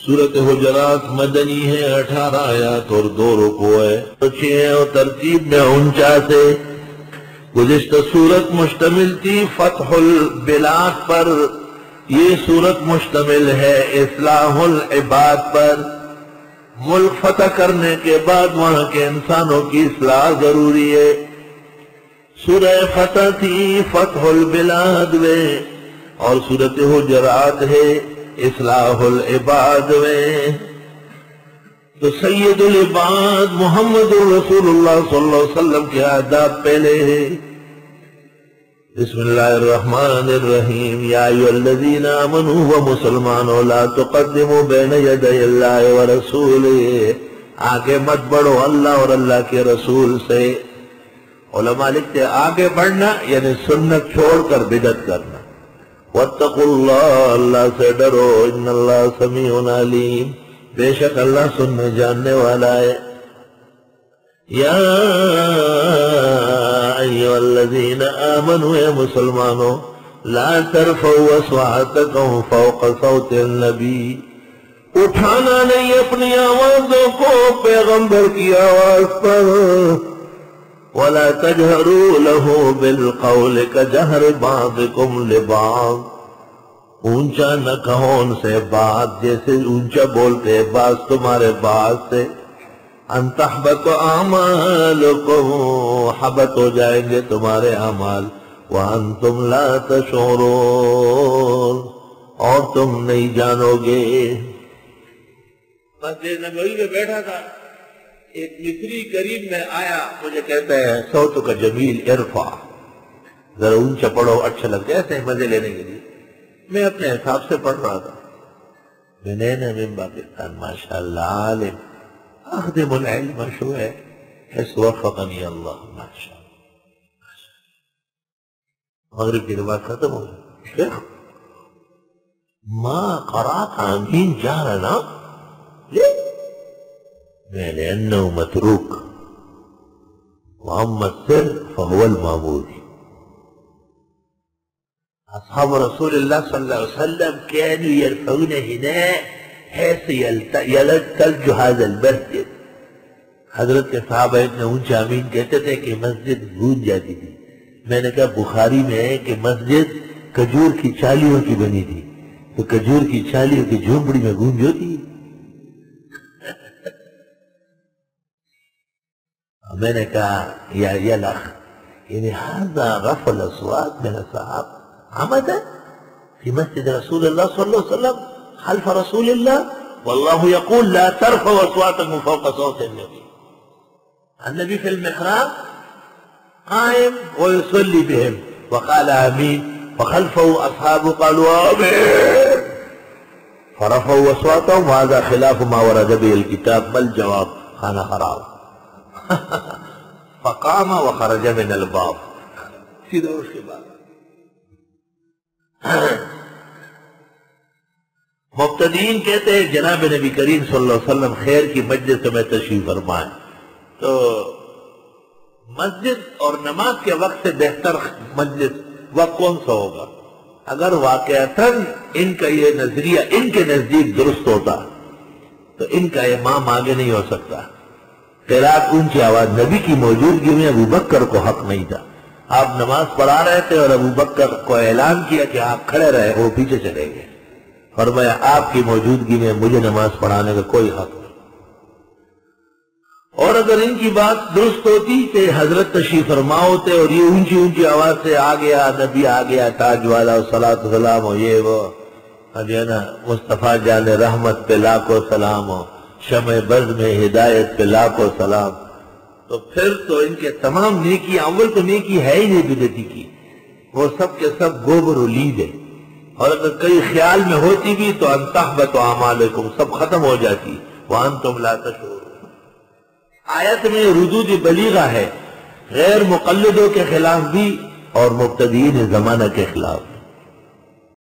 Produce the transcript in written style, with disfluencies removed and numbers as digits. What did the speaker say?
سورت حجرات مدنی ہے، 18 آیات اور 2 رکوع ہے، اچھی ہے اور ترتیب میں 49 ہے۔ گزشتہ سورت مشتمل تھی فتح البلاد پر، یہ سورت مشتمل ہے اصلاح العباد پر۔ ملک فتح کرنے کے بعد وہاں کے انسانوں کی اصلاح ضروری ہے۔ سورہ فتح تھی فتح البلاد میں، اور سورت حجرات ہے اصلاح العباد میں۔ تو سید العباد محمد رسول اللہ صلی اللہ علیہ وسلم کے آداب پہلے ہے۔ بسم اللہ الرحمن الرحیم، یا ایھا الذین آمنوا و مسلمانوں لا تقدموا بین یدی اللہ ورسولہ، آگے مت بڑھو اللہ اور اللہ کے رسول سے۔ علماء لکھتے آگے بڑھنا یعنی سنت چھوڑ کر بدعت کرنا۔ واتقوا اللہ، اللہ سے ڈرو، ان اللہ سمیع علیم، بے شک اللہ سننے جاننے والا ہے۔ یا ایھا الذین آمنوا، اے مسلمانوں، لا ترفعوا اصواتکم فوق صوت النبی، اٹھانا نہیں اپنی آوازوں کو پیغمبر کی آواز پر۔ ولا تجهروا له بالقول كجهر بعضكم لبعض، اونچا نہ کہو ان سے بات جیسے اونچا بولتے بعض تمہارے بعض سے۔ ان تحبط اعمالکم، حبط ہو جائیں گے تمہارے اعمال، وانتم لا تشعرون، اور تم نہیں جانو گے۔ مسجد نبوی میں بیٹھا تھا، ایک مصری قریب میں آیا، مجھے کہتا ہے صوت کا جمیل ارفع، ذرا اونچا پڑھو، اچھا لگتا ہے، ایسے مزے لینے کے لیے۔ میں اپنے حساب سے پڑھ رہا تھا۔ من پاکستان ماشاءاللہ عالم اخدم العلم شو ہے، اس وفقنی اللہ ماشاءاللہ۔ مغرب کی نماز ختم ہو گئی، شیخ ما قرأت آمین جارنا ليه؟ لأنه متروك، وأما السر فهو المعمول۔ أصحاب رسول الله صلى الله عليه وسلم كانوا يرفعون هنا حيث يلتج هذا المسجد۔ حضرت کے صحابہ اتنے اونچے آمین کہتے تھے کہ مسجد گونج جاتی تھی۔ میں نے کہا بخاری میں ہے کہ مسجد کھجور کی چالیوں کی بنی تھی، تو کھجور کی چالیوں کی جھونپڑی میں گونج ہوتی ہے۔ میں نے کہا یا الأخ، یعنی هذا رفع الأصوات من الصحابة عمدا في مسجد رسول الله صلى الله عليه وسلم خلف رسول الله، والله يقول لا ترفعوا أصواتكم فوق صوت النبي۔ النبي في المحراب قائم ويصلي بهم وقال آمين، فخلفه أصحابه قالوا آمين، فرفعوا أصواتهم، وهذا خلاف ما ورد به الكتاب۔ ما الجواب؟ خانہ خراب۔ فقام وخرج من الباب، سیدھا اس کے بعد مبتدئین کہتے ہیں جناب نبی کریم صلی اللہ علیہ وسلم خیر کی مجلس میں تشریف فرمائیں، تو مسجد اور نماز کے وقت سے بہتر مجلس وقت کون سا ہوگا؟ اگر واقعتاً ان کا یہ نظریہ ان کے نزدیک درست ہوتا تو ان کا امام آگے نہیں ہو سکتا۔ قرات اونچی آواز، نبی کی موجودگی میں ابو بکر کو حق نہیں تھا۔ آپ نماز پڑھا رہے تھے اور ابو بکر کو اعلان کیا کہ آپ کھڑے رہے، وہ پیچھے چلے گئے، فرمایا آپ کی موجودگی میں مجھے نماز پڑھانے کا کوئی حق نہیں۔ اور اگر ان کی بات درست ہوتی کہ حضرت تشریف فرما ہوتے اور یہ اونچی اونچی آواز سے آ گیا نبی، آ گیا تاج والا، صلاۃ و سلام ہو، یہ وہ ہے نا، مصطفیٰ جان رحمت پہ لاکھوں سلام ہو، شمع بز میں ہدایت پہ لاکھوں سلام، تو پھر تو ان کے تمام نیکی، اول تو نیکی ہے ہی نہیں بدعتی کی، وہ سب کے سب گوبر و لید ہے، اور اگر کئی خیال میں ہوتی بھی تو ان تحبط اعمالکم، سب ختم ہو جاتی، وانتم لا تشعرون۔ آیت میں ردود بلیغہ ہے، غیر مقلدوں کے خلاف بھی اور مبتدئین زمانہ کے خلاف۔